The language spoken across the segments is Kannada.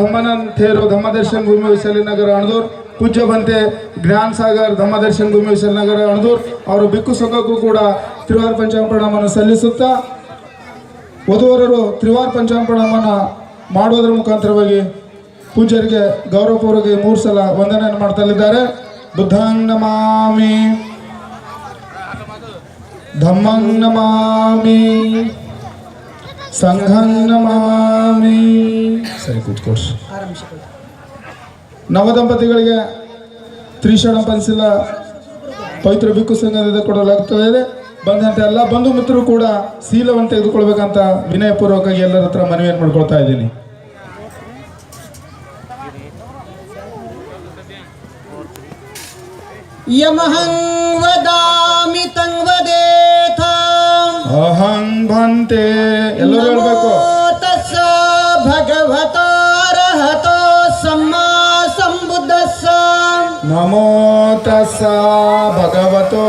धम्मानंद धम्मदर्शन भूमि विशालीनगर अणदूर पूज्य ಬಂತೆ ಜ್ಞಾನ ಸಾಗರ್ ಧಮ್ಮದರ್ಶನ ಭೂಮಿ ವಿಶಾಲನಗರ ಅಣದೂರ್ ಅವರು ಬಿಕ್ಕು ಸಂಘಕ್ಕೂ ಕೂಡ ತ್ರಿವಾರ ಪಂಚಾಮೃತವನ್ನು ಸಲ್ಲಿಸುತ್ತಾ ವಧುವರರು ತ್ರಿವಾರ ಪಂಚಾಮೃತವನ್ನು ಮಾಡುವುದರ ಮುಖಾಂತರವಾಗಿ ಪೂಜ್ಯರಿಗೆ ಗೌರವಪೂರ್ವಕ 3 ಸಲ ವಂದನೆಯನ್ನು ಮಾಡ್ತಲಿದ್ದಾರೆ. ಬುದ್ಧಂ ನಮಾಮಿ ಧಮ್ಮಂ ನಮಾಮಿ ಸಂಘಂ ನಮಾಮಿ. ಸರಿ ಕೂತ್ಕೊಡ್ರಿ. ನವದಂಪತಿಗಳಿಗೆ ತ್ರಿಶರಣ ಪಂಚಶೀಲ ಪವಿತ್ರ ಬಿಕ್ಕು ಸಂಘದಿಂದ ಕೊಡಲಾಗುತ್ತದೆ. ಬಂದಂತ ಎಲ್ಲ ಬಂಧು ಮಿತ್ರರು ಕೂಡ ಶೀಲವನ್ನು ತೆಗೆದುಕೊಳ್ಬೇಕಂತ ವಿನಯಪೂರ್ವಕವಾಗಿ ಎಲ್ಲರ ಹತ್ರ ಮನವಿಯನ್ನು ಮಾಡ್ಕೊಳ್ತಾ ಇದ್ದೀನಿ. ಯಮಹಂ ವದಾಮಿ ತಂ ವದೇಥ ಅಹಂ ಭಂತೆ ಎಲ್ಲರೂ ಹೇಳಬೇಕು. ತಸ್ಸ ಭಗವತೋ ಅರಹತೋ ಸಮ್ಮಾ ಸಂಬುದ್ಧಸ್ಸ. ನಮೋ ತಸ್ಸ ಭಗವತೋ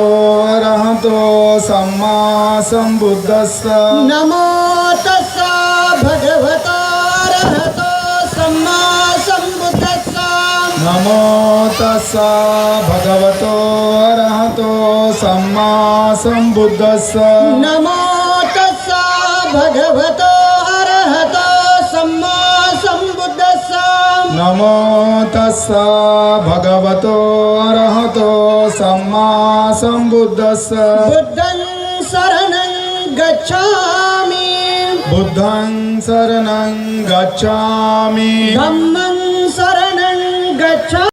ಅರಹತೋ ಸಮ್ಮಾ ಸಂಬುದ್ಧಸ್ಸ. ನಮೋ ತಸ್ಸ ಭಗವತೋ ಅರಹತೋ ಸಮ್ಮಾ ಸಂಬುದ್ಧಸ್ಸ. ನಮೋ ತಸ್ಸ ಭಗವತೋ ಅರಹತೋ ಸಮ್ಮಾ ಸಂಬುದ್ಧಸ್ಸ. ನಮೋ ತಸ್ಸ ಭಗವತೋ ಅರಹತೋ ಸಮ್ಮಾ ಸಂಬುದ್ಧಸ್ಸ. ನಮೋ ತಸ್ಸ ಭಗವತೋ ಅರಹತೋ ಸಮ್ಮಾ ಸಂಬುದ್ಧಸ್ಸ. ಬುದ್ಧಂ ಶರಣಂ ಗಚ್ಛಾಮಿ ಬುದ್ಧಂ ಶರಣಂ ಗಚ್ಛಾಮಿ. ಧಮ್ಮಂ